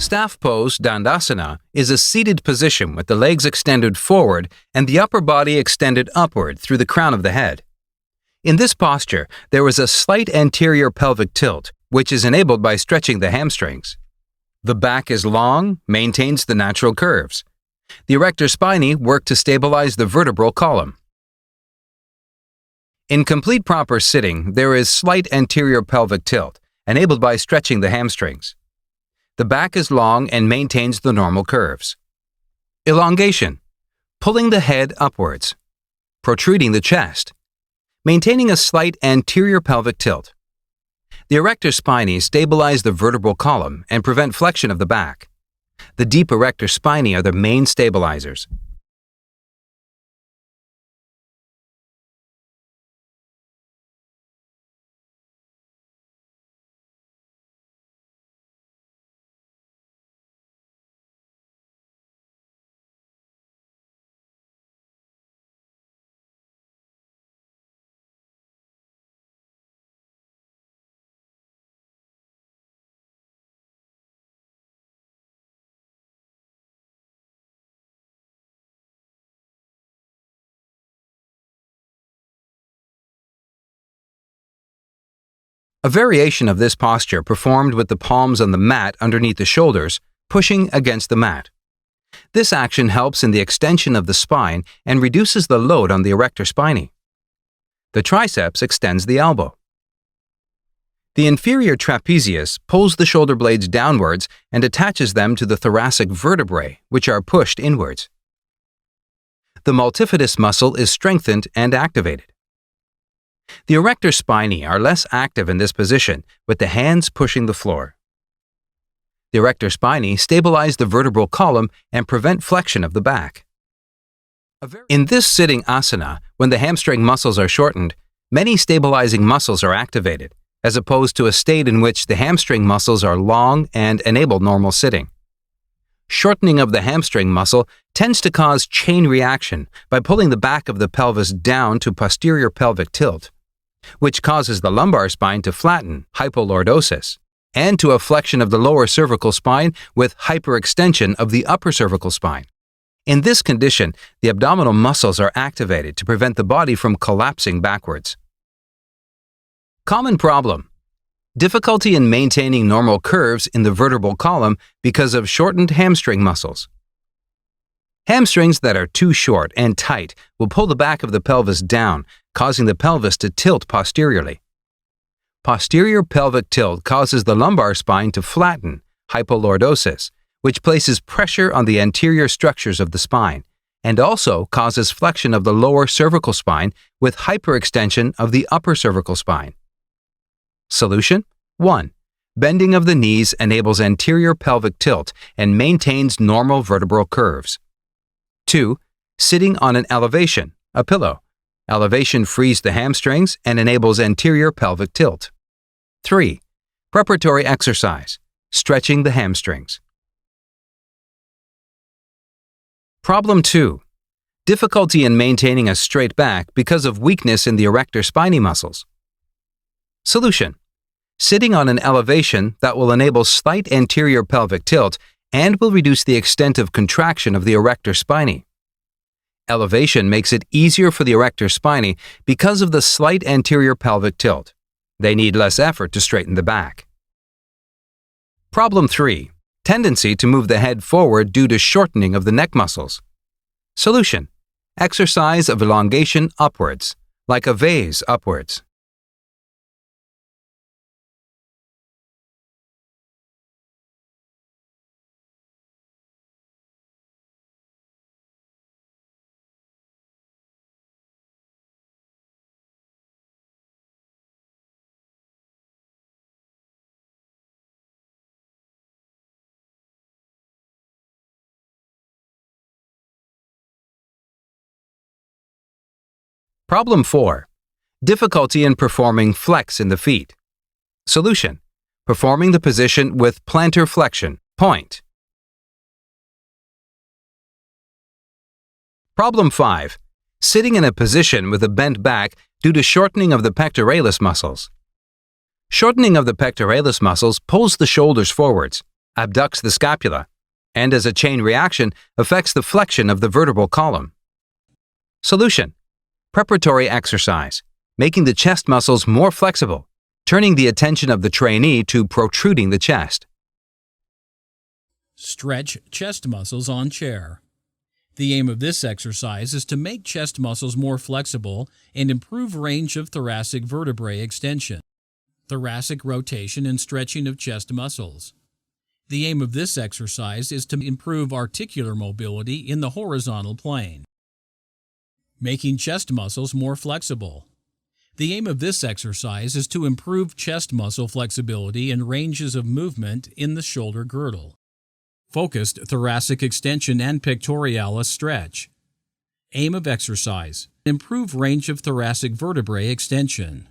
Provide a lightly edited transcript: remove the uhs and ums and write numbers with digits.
Staff pose Dandasana is a seated position with the legs extended forward and the upper body extended upward through the crown of the head. In this posture, there is a slight anterior pelvic tilt, which is enabled by stretching the hamstrings. The back is long, maintains the natural curves. The erector spinae work to stabilize the vertebral column. In complete proper sitting, there is slight anterior pelvic tilt, enabled by stretching the hamstrings. The back is long and maintains the normal curves. Elongation, pulling the head upwards, protruding the chest, maintaining a slight anterior pelvic tilt. The erector spinae stabilize the vertebral column and prevent flexion of the back. The deep erector spinae are the main stabilizers. A variation of this posture performed with the palms on the mat underneath the shoulders, pushing against the mat. This action helps in the extension of the spine and reduces the load on the erector spinae. The triceps extends the elbow. The inferior trapezius pulls the shoulder blades downwards and attaches them to the thoracic vertebrae, which are pushed inwards. The multifidus muscle is strengthened and activated. The erector spinae are less active in this position, with the hands pushing the floor. The erector spinae stabilize the vertebral column and prevent flexion of the back. In this sitting asana, when the hamstring muscles are shortened, many stabilizing muscles are activated, as opposed to a state in which the hamstring muscles are long and enable normal sitting. Shortening of the hamstring muscle tends to cause chain reaction by pulling the back of the pelvis down to posterior pelvic tilt, which causes the lumbar spine to flatten, hypolordosis, and to a flexion of the lower cervical spine with hyperextension of the upper cervical spine. In this condition, the abdominal muscles are activated to prevent the body from collapsing backwards. Common problem: difficulty in maintaining normal curves in the vertebral column because of shortened hamstring muscles. Hamstrings that are too short and tight will pull the back of the pelvis down, causing the pelvis to tilt posteriorly. Posterior pelvic tilt causes the lumbar spine to flatten, hypolordosis, which places pressure on the anterior structures of the spine, and also causes flexion of the lower cervical spine with hyperextension of the upper cervical spine. Solution: 1. Bending of the knees enables anterior pelvic tilt and maintains normal vertebral curves. 2. Sitting on an elevation, a pillow. Elevation frees the hamstrings and enables anterior pelvic tilt. 3. Preparatory exercise, stretching the hamstrings. Problem 2. Difficulty in maintaining a straight back because of weakness in the erector spinae muscles. Solution: sitting on an elevation that will enable slight anterior pelvic tilt and will reduce the extent of contraction of the erector spinae. Elevation makes it easier for the erector spinae because of the slight anterior pelvic tilt. They need less effort to straighten the back. Problem 3. Tendency to move the head forward due to shortening of the neck muscles. Solution: exercise of elongation upwards, like a vase upwards. Problem 4. Difficulty in performing flex in the feet. Solution: performing the position with plantar flexion, point. Problem 5. Sitting in a position with a bent back due to shortening of the pectoralis muscles. Shortening of the pectoralis muscles pulls the shoulders forwards. abducts the scapula, and as a chain reaction affects the flexion of the vertebral column. Solution: preparatory exercise, making the chest muscles more flexible, turning the attention of the trainee to protruding the chest. Stretch chest muscles on chair. The aim of this exercise is to make chest muscles more flexible and improve range of thoracic vertebrae extension, thoracic rotation and stretching of chest muscles. The aim of this exercise is to improve articular mobility in the horizontal plane. Making chest muscles more flexible. The aim of this exercise is to improve chest muscle flexibility and ranges of movement in the shoulder girdle. Focused thoracic extension and pectoralis stretch. Aim of exercise: improve range of thoracic vertebrae extension.